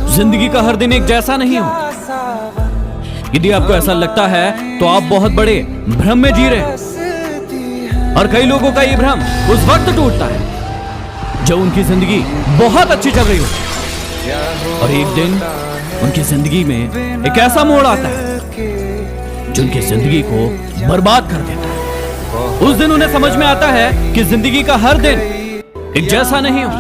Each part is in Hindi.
जिंदगी का हर दिन एक जैसा नहीं हो। यदि आपको ऐसा लगता है तो आप बहुत बड़े भ्रम में जी रहे हैं। और कई लोगों का ये भ्रम उस वक्त टूटता है जब उनकी जिंदगी बहुत अच्छी चल रही हो और एक दिन उनकी जिंदगी में एक ऐसा मोड़ आता है जो उनकी जिंदगी को बर्बाद कर देता है। उस दिन उन्हें समझ में आता है कि जिंदगी का हर दिन एक जैसा नहीं हो।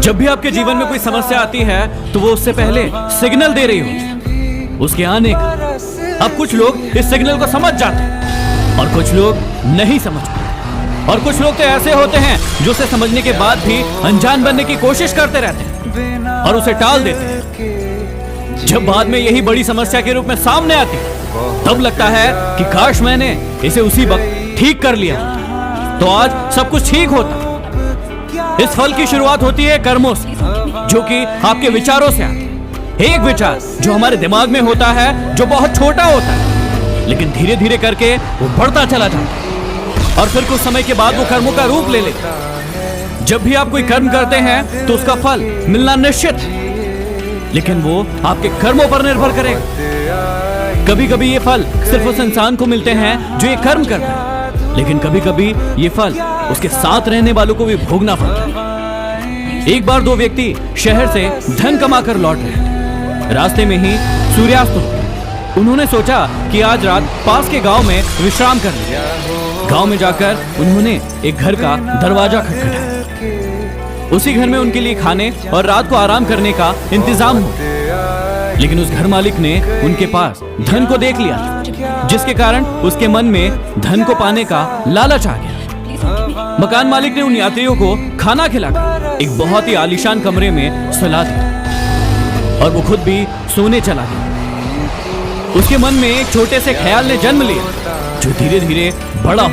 जब भी आपके जीवन में कोई समस्या आती है तो वो उससे पहले सिग्नल दे रही हो उसके आने का। अब कुछ लोग इस सिग्नल को समझ जाते हैं और कुछ लोग नहीं समझ पाते। और कुछ लोग तो ऐसे होते हैं जो उसे समझने के बाद भी अनजान बनने की कोशिश करते रहते हैं और उसे टाल देते हैं। जब बाद में यही बड़ी समस्या के रूप में सामने आती है तब लगता है कि काश मैंने इसे उसी वक्त ठीक कर लिया तो आज सब कुछ ठीक होता। इस फल की शुरुआत होती है कर्मों से, जो कि आपके विचारों से आते हैं। एक विचार जो हमारे दिमाग में होता है जो बहुत छोटा होता है लेकिन धीरे धीरे करके वो बढ़ता चला जाता है और फिर कुछ समय के बाद वो कर्मों का रूप ले लेता है। जब भी आप कोई कर्म करते हैं तो उसका फल मिलना निश्चित है, लेकिन वो आपके कर्मों पर निर्भर करेगा। कभी कभी ये फल सिर्फ उस इंसान को मिलते हैं जो ये कर्म करता है, लेकिन कभी कभी ये फल उसके साथ रहने वालों को भी भोगना पड़ता है। एक बार दो व्यक्ति शहर से धन कमाकर लौट रहे थे। रास्ते में ही सूर्यास्त हो गया। उन्होंने सोचा कि आज रात पास के गांव में विश्राम कर लें। गांव में जाकर उन्होंने एक घर का दरवाजा खटखटाया। उसी घर में उनके लिए खाने और रात को आराम करने का इंतजाम हुआ, लेकिन उस घर मालिक ने उनके पास धन को देख लिया था, जिसके कारण उसके मन में धन को पाने का लालच आ गया। मकान मालिक ने उन यात्रियों को खाना खिलाकर एक बहुत ही आलीशान कमरे में सुला दिया और वो खुद भी सोने चला गया। उसके मन में एक छोटे से ख्याल ने जन्म लिया जो धीरे धीरे बड़ा हो।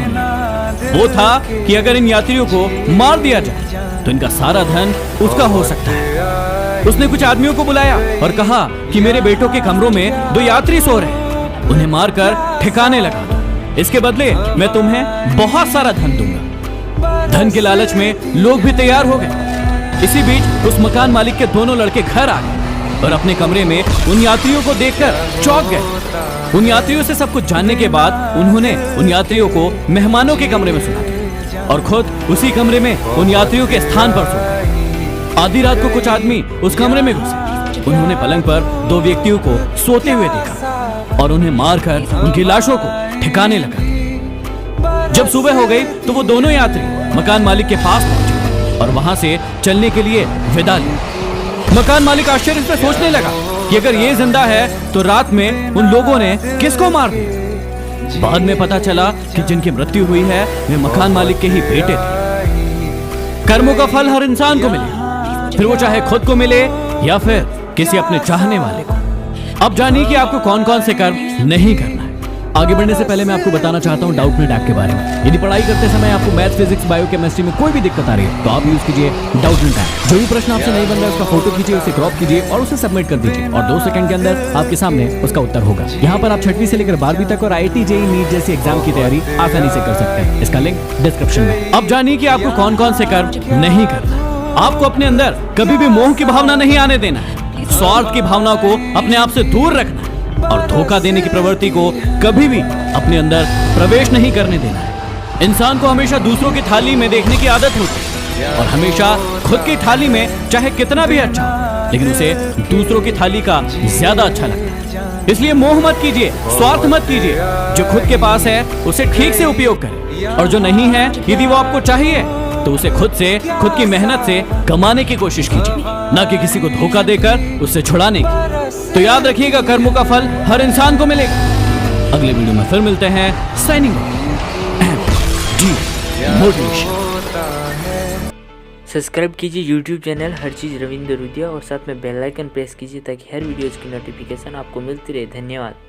वो था कि अगर इन यात्रियों को मार दिया जाए तो इनका सारा धन उसका हो सकता है। उसने कुछ आदमियों को बुलाया और कहा कि मेरे बेटों के कमरों में दो यात्री सो रहे हैं, उन्हें मारकर ठिकाने लगा दो। इसके बदले मैं तुम्हें बहुत सारा धन दूंगा। धन के लालच में लोग भी तैयार हो गए। इसी बीच उस मकान मालिक के दोनों लड़के घर आ गए और अपने कमरे में उन यात्रियों को देखकर चौंक गए। उन यात्रियों से सब कुछ जानने के बाद उन्होंने उन यात्रियों को मेहमानों के कमरे में सुला दिया और खुद उसी कमरे में उन यात्रियों के स्थान पर सो गए। आधी रात को कुछ आदमी उस कमरे में घुसे। उन्होंने पलंग पर दो व्यक्तियों को सोते हुए देखा और उन्हें मारकर उनकी लाशों को ठिकाने लगा। जब सुबह हो गई तो वो दोनों यात्री मकान मालिक के पास पहुंचे और वहां से चलने के लिए विदा ली। मकान मालिक आश्चर्य से सोचने लगा कि अगर ये जिंदा है तो रात में उन लोगों ने किसको मार दिया। बाद में पता चला कि जिनकी मृत्यु हुई है वे मकान मालिक के ही बेटे थे। कर्मों का फल हर इंसान को मिले, फिर वो चाहे खुद को मिले या फिर किसी अपने चाहने वाले को। अब जानिए कि आपको कौन कौन से कर्म नहीं करना है। आगे बढ़ने से पहले मैं आपको बताना चाहता हूँ डाउटनेट ऐप के बारे में। यदि पढ़ाई करते समय आपको मैथ, फिजिक्स, बायो, केमिस्ट्री में कोई भी दिक्कत आ रही है तो आप यूज कीजिए डाउटनेट ऐप। जो भी प्रश्न आपसे नहीं बन रहा है उसका फोटो खींचिए, उसे क्रॉप कीजिए और उसे सबमिट कर दीजिए और 2 सेकंड के अंदर आपके सामने उसका उत्तर होगा। यहाँ पर आप 6वीं से लेकर 12वीं तक और IIT, JEE, नीट जैसी एग्जाम की तैयारी आसानी से कर सकते हैं। इसका लिंक डिस्क्रिप्शन में। अब जानिए कि आपको कौन कौन से कर्म नहीं करना। आपको अपने अंदर कभी भी मोह की भावना नहीं आने देना है, स्वार्थ की भावना को अपने आप से दूर रखना है और धोखा देने की प्रवृत्ति को कभी भी अपने अंदर प्रवेश नहीं करने देना है। इंसान को हमेशा दूसरों की थाली में देखने की आदत होती है और हमेशा खुद की थाली में चाहे कितना भी अच्छा हो लेकिन उसे दूसरों की थाली का ज्यादा अच्छा लगता है। इसलिए मोह मत कीजिए, स्वार्थ मत कीजिए। जो खुद के पास है उसे ठीक से उपयोग करें और जो नहीं है यदि वो आपको चाहिए तो उसे खुद की मेहनत से कमाने की कोशिश कीजिए, ना कि किसी को धोखा देकर उससे छुड़ाने की। तो याद रखिएगा कर्मों का फल हर इंसान को मिलेगा। अगले वीडियो में फिर मिलते हैं। साइनिंग सब्सक्राइब कीजिए यूट्यूब चैनल हर चीज़ रविंद्र रुदिया और साथ में बेल आइकन प्रेस कीजिए ताकि हर वीडियोज़ की नोटिफिकेशन आपको मिलती रहे। धन्यवाद।